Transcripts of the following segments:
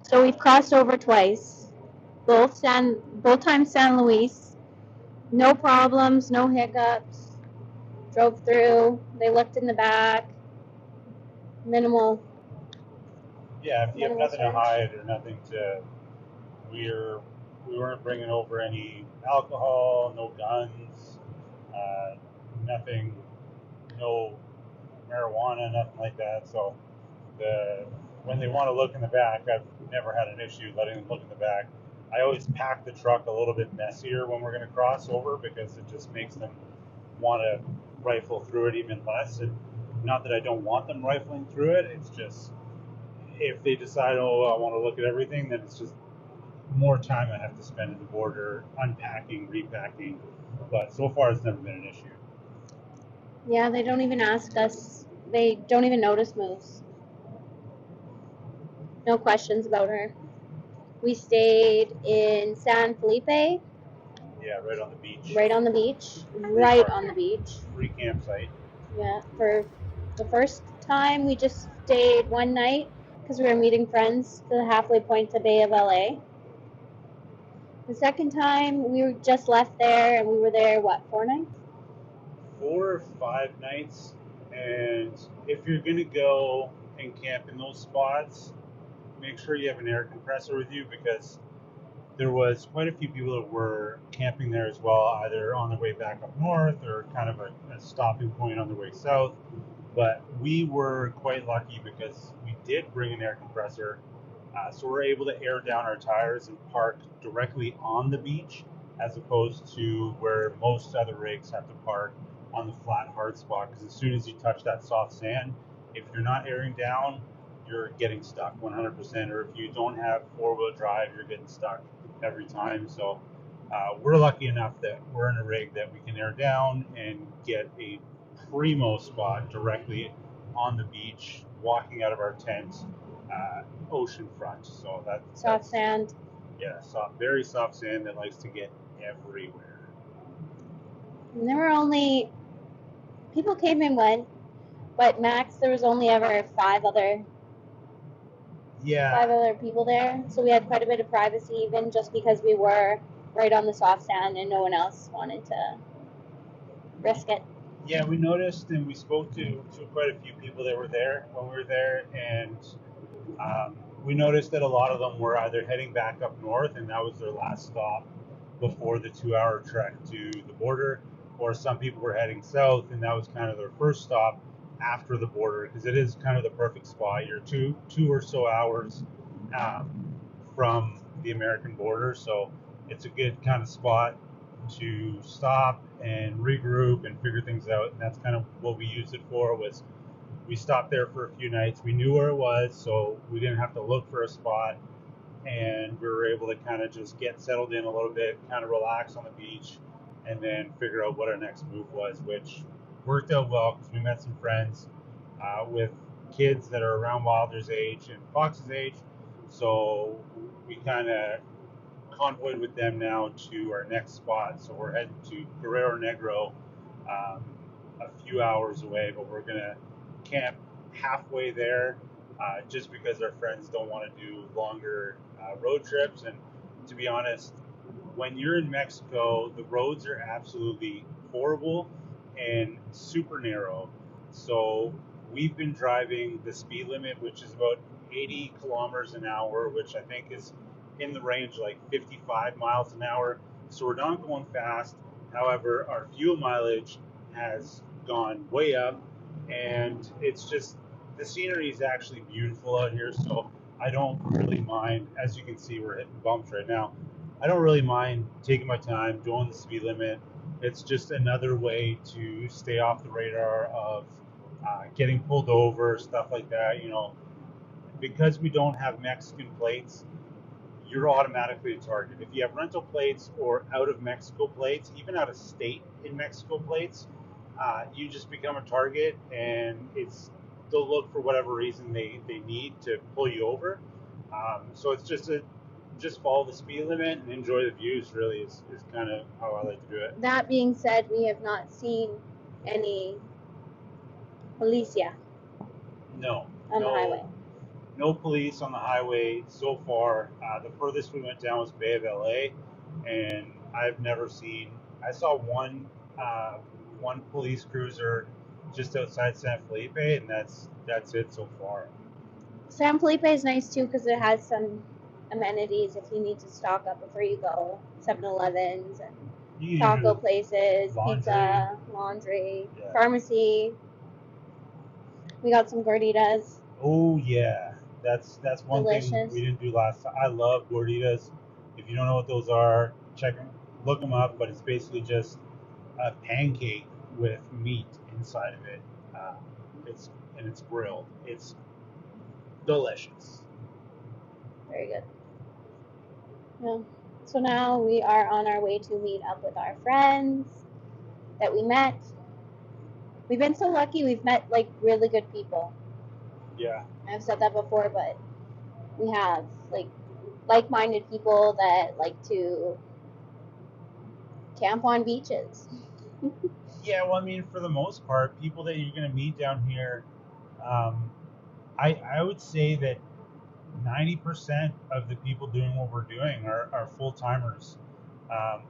So we've crossed over twice, both times San Luis. No problems, no hiccups. Drove through. They looked in the back. Minimal. Yeah, if you have Minimal nothing to search. hide or nothing to, we weren't bringing over any alcohol, no guns, nothing, no marijuana, nothing like that. So when they want to look in the back, I've never had an issue letting them look in the back. I always pack the truck a little bit messier when we're going to cross over because it just makes them want to rifle through it even less. And not that I don't want them rifling through it, it's just if they decide, oh, I want to look at everything, then it's just more time I have to spend at the border unpacking, repacking. But so far, it's never been an issue. Yeah, they don't even ask us. They don't even notice moves. No questions about her. We stayed in San Felipe. Yeah, right on the beach. Right on the beach. Free On the beach. Free campsite. Yeah, for the first time we just stayed one night because we were meeting friends to the halfway point to Bay of LA. The second time we were just left there and we were there, 4 nights? 4 or 5 nights. And if you're going to go and camp in those spots, make sure you have an air compressor with you because there was quite a few people that were camping there as well, either on their way back up north or kind of a stopping point on their way south. But we were quite lucky because we did bring an air compressor, so we're able to air down our tires and park directly on the beach as opposed to where most other rigs have to park on the flat hard spot, because as soon as you touch that soft sand, if you're not airing down, you're getting stuck 100%, or if you don't have four-wheel drive, you're getting stuck every time. So we're lucky enough that we're in a rig that we can air down and get a primo spot directly on the beach, walking out of our tent, ocean front. So soft sand. Yeah, very soft sand that likes to get everywhere. And there were only people came and went, but max there was only ever 5 other people there. So we had quite a bit of privacy, even just because we were right on the soft sand and no one else wanted to risk it. Yeah, we noticed and we spoke to quite a few people that were there when we were there, and we noticed that a lot of them were either heading back up north and that was their last stop before the 2-hour trek to the border, or some people were heading south and that was kind of their first stop after the border, because it is kind of the perfect spot. You're two or so hours from the American border, so it's a good kind of spot to stop and regroup and figure things out. And that's kind of what we used it for. Was we stopped there for a few nights. We knew where it was, so we didn't have to look for a spot, and we were able to kind of just get settled in a little bit, kind of relax on the beach, and then figure out what our next move was, which worked out well because we met some friends with kids that are around Wilder's age and Fox's age. So we kind of convoyed with them now to our next spot. So we're heading to Guerrero Negro, a few hours away, but we're going to camp halfway there just because our friends don't want to do longer road trips. And to be honest, when you're in Mexico, the roads are absolutely horrible and super narrow. So we've been driving the speed limit, which is about 80 kilometers an hour, which I think is in the range like 55 miles an hour. So we're not going fast. However, our fuel mileage has gone way up, and it's just, the scenery is actually beautiful out here. So I don't really mind. As you can see, we're hitting bumps right now. I don't really mind taking my time, doing the speed limit. It's just another way to stay off the radar of getting pulled over, stuff like that. Because we don't have Mexican plates, you're automatically a target. If you have rental plates or out of Mexico plates, even out of state in Mexico plates, you just become a target, and they'll look for whatever reason they need to pull you over. So it's just follow the speed limit and enjoy the views, really, is kind of how I like to do it. That being said, we have not seen any policia No. on the highway. no police on the highway so far. The furthest we went down was Bay of LA, and I've never seen. I saw one police cruiser just outside San Felipe, and that's it so far. San Felipe is nice too because it has some amenities if you need to stock up before you go. 7-Elevens and You can taco do places, laundry. pizza, laundry, Yeah. pharmacy. We got some gorditas. Oh yeah, that's one thing Delicious. we didn't do last time. I love gorditas. If you don't know what those are, check them, look them up. But it's basically just a pancake with meat inside of it. It's grilled. It's delicious. Very good. Yeah. So now we are on our way to meet up with our friends that we met. We've been so lucky. We've met like really good people. Yeah. I've said that before, but we have like-minded people that like to camp on beaches. Yeah. Well, I mean, for the most part, people that you're gonna meet down here, um, I would say that 90% of the people doing what we're doing are full timers,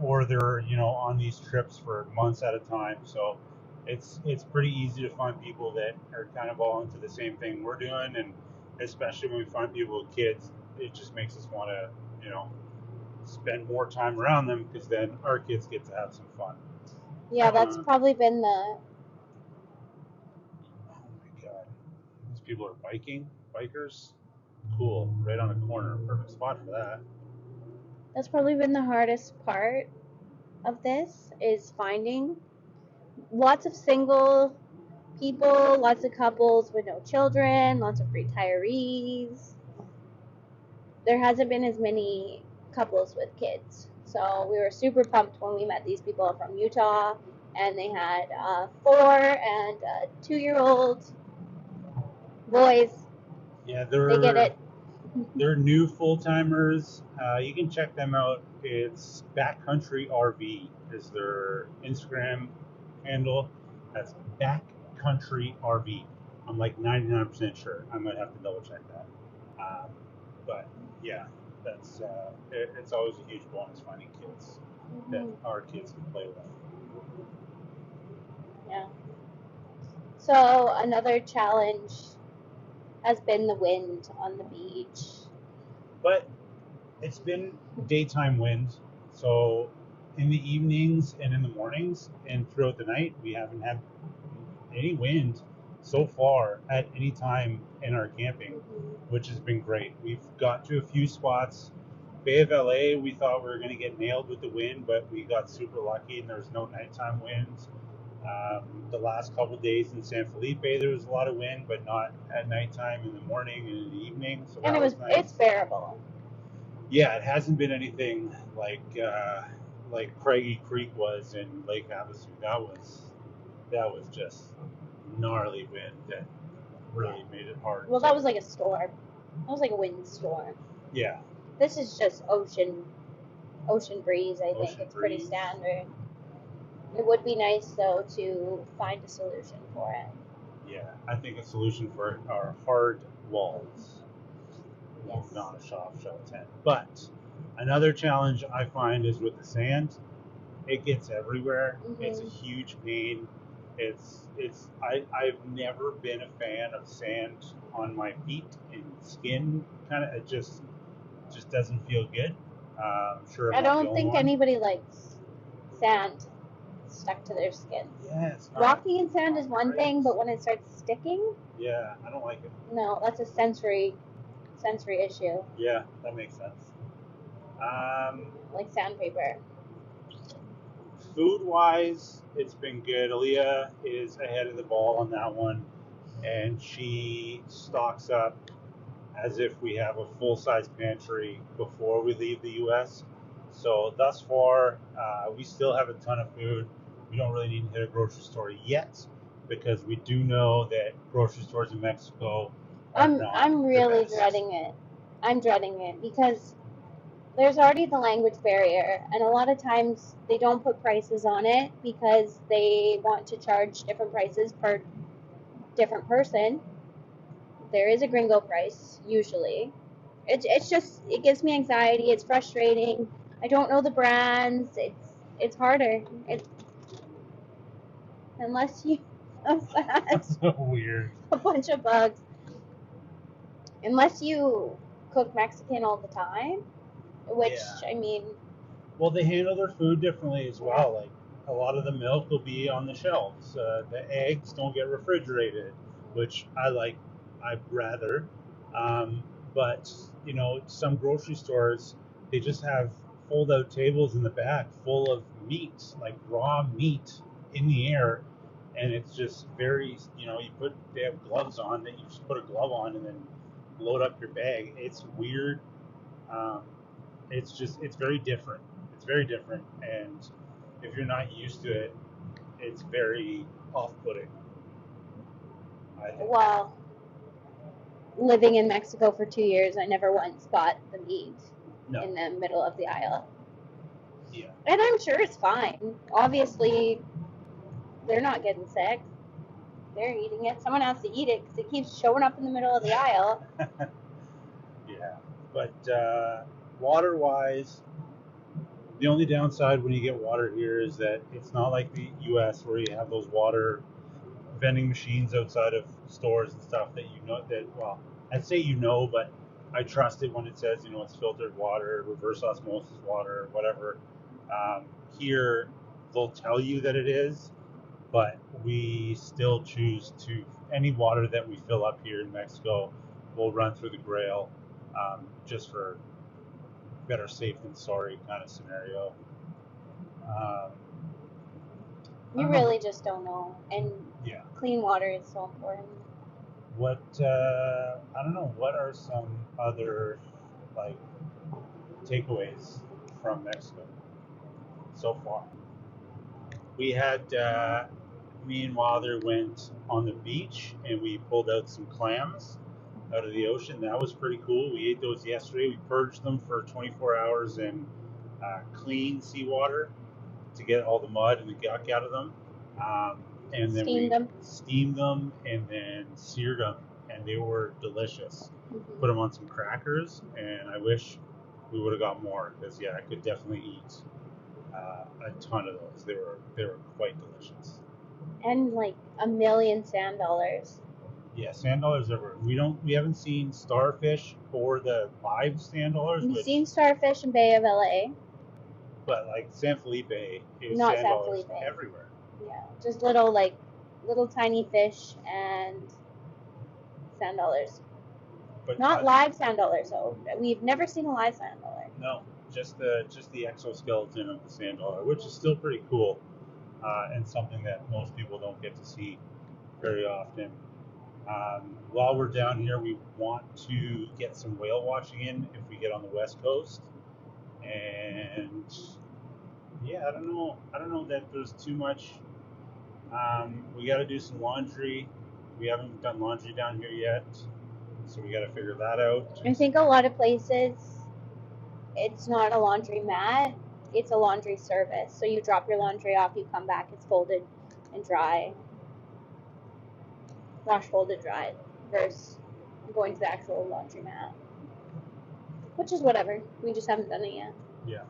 or they're on these trips for months at a time. So it's pretty easy to find people that are kind of all into the same thing we're doing, and especially when we find people with kids, it just makes us want to spend more time around them because then our kids get to have some fun. Yeah, that's probably been the. Oh my god, these people are bikers. Cool, right on the corner, perfect spot for that. That's probably been the hardest part of this is finding lots of single people, lots of couples with no children, lots of retirees. There hasn't been as many couples with kids. So we were super pumped when we met these people from Utah, and they had 4 and 2-year-old boys. Yeah, They get it. they're new full timers. You can check them out. It's Backcountry RV is their Instagram handle. That's Backcountry RV. I'm like 99% sure. I might have to double check that. But yeah, it's always a huge bonus finding kids that our kids can play with. Yeah. So another challenge has been the wind on the beach. But it's been daytime wind, so in the evenings and in the mornings and throughout the night, we haven't had any wind so far at any time in our camping, which has been great. We've got to a few spots. Bay of LA, we thought we were going to get nailed with the wind, but we got super lucky and there was no nighttime winds. The last couple days in San Felipe, there was a lot of wind, but not at nighttime, in the morning and in the evening. So and that was nice. It's bearable. Yeah, it hasn't been anything like Craigie Creek was in Lake Havasu. That was just gnarly wind that really made it hard. Well, that was like a storm. That was like a wind storm. Yeah. This is just ocean breeze. I think it's pretty breeze. standard. It would be nice though to find a solution for it. Yeah, I think a solution for it are hard walls. Yes. Not a soft shell tent. But another challenge I find is with the sand. It gets everywhere. It's a huge pain. I've never been a fan of sand on my feet and skin. Kind of, it just doesn't feel good. I'm sure I don't think anybody likes sand stuck to their skin. Yeah, walking in sand is one thing, but when it starts sticking, yeah, I don't like it. No, that's a sensory issue. Yeah, that makes sense. Like sandpaper. Food wise, it's been good. Aaliyah is ahead of the ball on that one, and she stocks up as if we have a full size pantry before we leave the U.S. So thus far, we still have a ton of food. We don't really need to hit a grocery store yet because we do know that grocery stores in Mexico are not I'm really the best. dreading it. I'm dreading it because there's already the language barrier, and a lot of times they don't put prices on it because they want to charge different prices per different person. there is a gringo price usually. It's just, it gives me anxiety. It's frustrating. I don't know the brands. It's harder. It's unless you That's so weird. a bunch of bugs. Unless you cook Mexican all the time, which Yeah. I mean, Well, they handle their food differently as well. Like a lot of the milk will be on the shelves. The eggs don't get refrigerated, which I like. I'd rather. Um, but some grocery stores they just have fold-out tables in the back full of meat, like raw meat, in the air, and it's just very. They have gloves on that you just put a glove on and then load up your bag. It's weird. Um, it's very different. It's very different, and if you're not used to it, it's very off-putting. I think. well, living in Mexico for 2 years, I never once bought the meat No. in the middle of the aisle. Yeah. And I'm sure it's fine. Obviously, they're not getting sick. They're eating it. Someone has to eat it because it keeps showing up in the middle of the aisle. Yeah. But water-wise, the only downside when you get water here is that it's not like the U.S. where you have those water vending machines outside of stores and stuff that well, I'd say but I trust it when it says it's filtered water, reverse osmosis water, whatever. Here they'll tell you that it is, but we still choose to any water that we fill up here in Mexico will run through the Grail, just for better safe than sorry kind of scenario. Um, You really just don't know. And yeah. clean water is so important. What I don't know. What are some other like takeaways from Mexico so far? We had me and Wilder went on the beach and we pulled out some clams out of the ocean. That was pretty cool. We ate those yesterday. We purged them for 24 hours in clean seawater to get all the mud and the gunk out of them. And then we steamed them and then seared them, and they were delicious. Mm-hmm. Put them on some crackers, and I wish we would have got more because I could definitely eat a ton of those. They were quite delicious. And like a million sand dollars. Yeah, sand dollars everywhere. We haven't seen starfish or the live sand dollars. We've seen starfish in Bay of LA. But like San Felipe, is not sand San dollars Felipe. everywhere. Yeah, just little tiny fish and sand dollars. But not live sand dollars though. We've never seen a live sand dollar. No, just the exoskeleton of the sand dollar, which is still pretty cool, and something that most people don't get to see very often. While we're down here, we want to get some whale watching in if we get on the west coast, and I don't know that there's too much. We got to do some laundry. We haven't done laundry down here yet, so we got to figure that out. I think a lot of places, it's not a laundry mat, it's a laundry service. So you drop your laundry off, you come back, it's folded and dry. Wash, folded, dry, versus going to the actual laundry mat. Which is whatever. We just haven't done it yet. Yeah.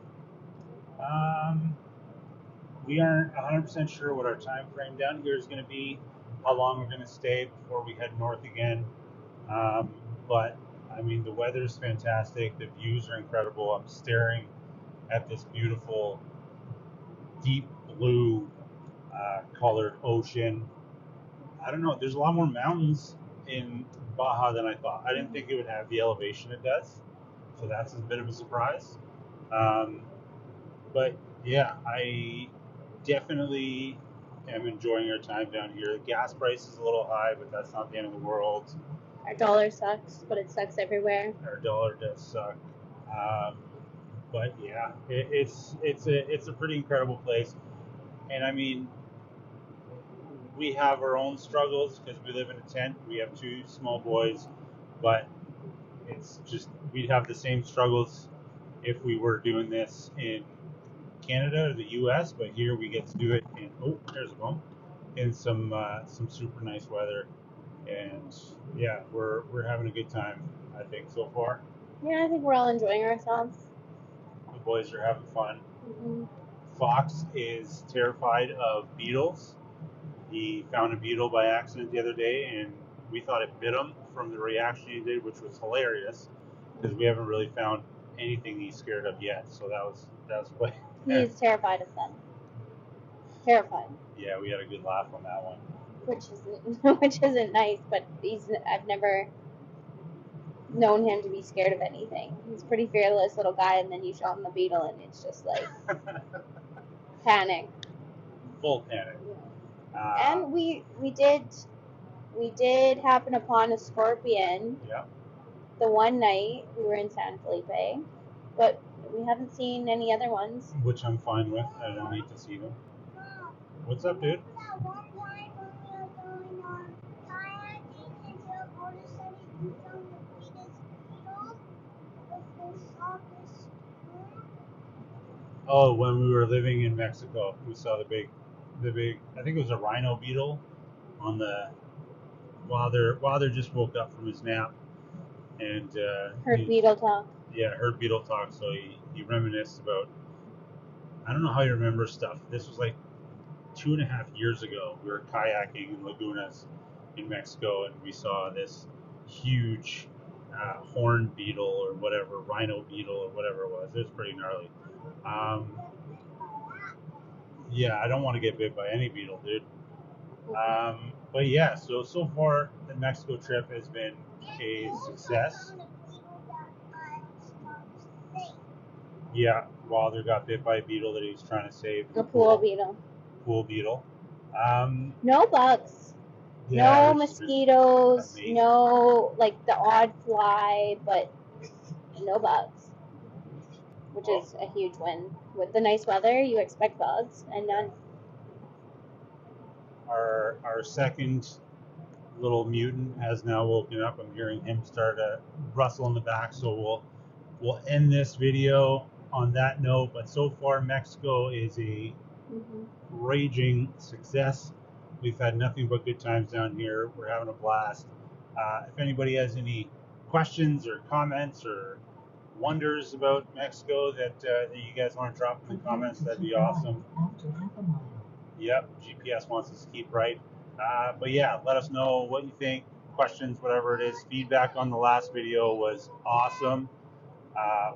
We aren't 100% sure what our time frame down here is going to be, how long we're going to stay before we head north again. But I mean, the weather's fantastic. The views are incredible. I'm staring at this beautiful, deep blue colored ocean. I don't know. There's a lot more mountains in Baja than I thought. I didn't think it would have the elevation it does, so that's a bit of a surprise. But yeah, I definitely am enjoying our time down here. The gas price is a little high, but that's not the end of the world. Our dollar sucks, but it sucks everywhere. Our dollar does suck. But yeah, it's a pretty incredible place. And I mean, we have our own struggles because we live in a tent. We have two small boys, but it's just we'd have the same struggles if we were doing this in Canada or the U.S. But here we get to do it in there's a bump, in some super nice weather. And yeah, we're having a good time, I think, so far. Yeah, I think we're all enjoying ourselves. The boys are having fun. Mm-hmm. Fox is terrified of beetles. He found a beetle by accident the other day, and we thought it bit him from the reaction he did, which was hilarious because we haven't really found anything he's scared of yet. So that was quite. He's terrified of them. Terrified. Yeah, we had a good laugh on that one. Which isn't nice, but I've never known him to be scared of anything. He's a pretty fearless little guy, and then you show him the beetle, and it's just like panic. Full panic. Yeah. And we did happen upon a scorpion. Yeah. The one night we were in San Felipe, but we haven't seen any other ones. Which I'm fine with. I don't need to see them. What's up, dude? Oh, when we were living in Mexico, we saw the big. I think it was a rhino beetle on the. Wilder just woke up from his nap, and Heard beetle talk. Yeah, heard beetle talk. So he reminisced about. I don't know how you remember stuff. This was like 2.5 years ago. We were kayaking in lagunas in Mexico, and we saw this huge horned beetle or whatever, rhino beetle or whatever it was. It was pretty gnarly. Yeah, I don't want to get bit by any beetle, dude. But yeah, so far the Mexico trip has been a success. Yeah, Wilder got bit by a beetle that he was trying to save. A pool beetle. Pool beetle. No bugs. Yeah, no mosquitoes. No, like the odd fly, but no bugs. Which is a huge win. With the nice weather, you expect bugs, and none. Our second little mutant has now woken up. I'm hearing him start to rustle in the back, so we'll end this video on that note. But so far, Mexico is a raging success. We've had nothing but good times down here. We're having a blast. If anybody has any questions or comments or wonders about Mexico that you guys want to drop in the comments, that'd be awesome. Yep, GPS wants us to keep right. But yeah, let us know what you think, questions, whatever it is. Feedback on the last video was awesome.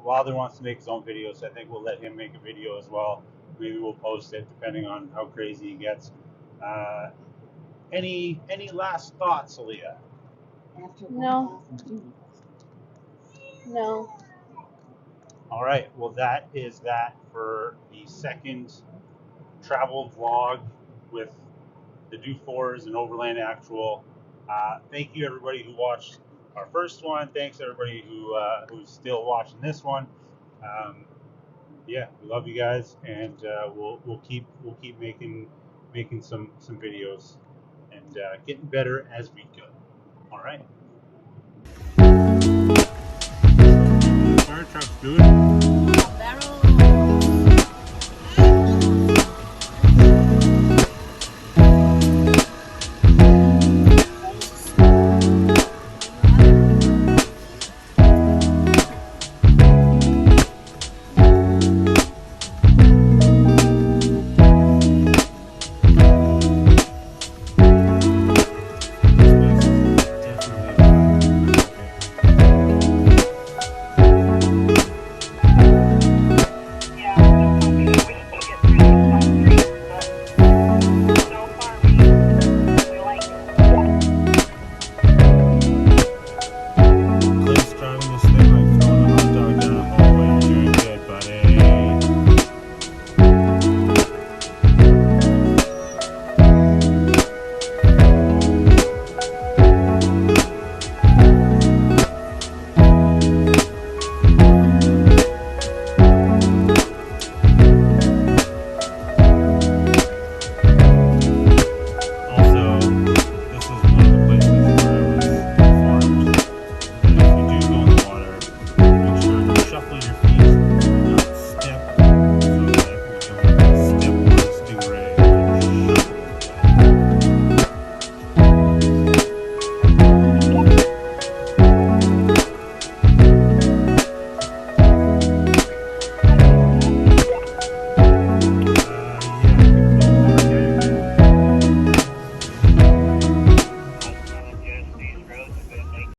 Wilder wants to make his own video, so I think we'll let him make a video as well. Maybe we'll post it depending on how crazy he gets. Any last thoughts, Aaliyah? No. No. All right. Well, that is that for the second travel vlog with the Do4s and Overland Actual. Thank you everybody who watched our first one. Thanks everybody who's still watching this one. Yeah, we love you guys, and we'll keep making some videos and getting better as we go. All right.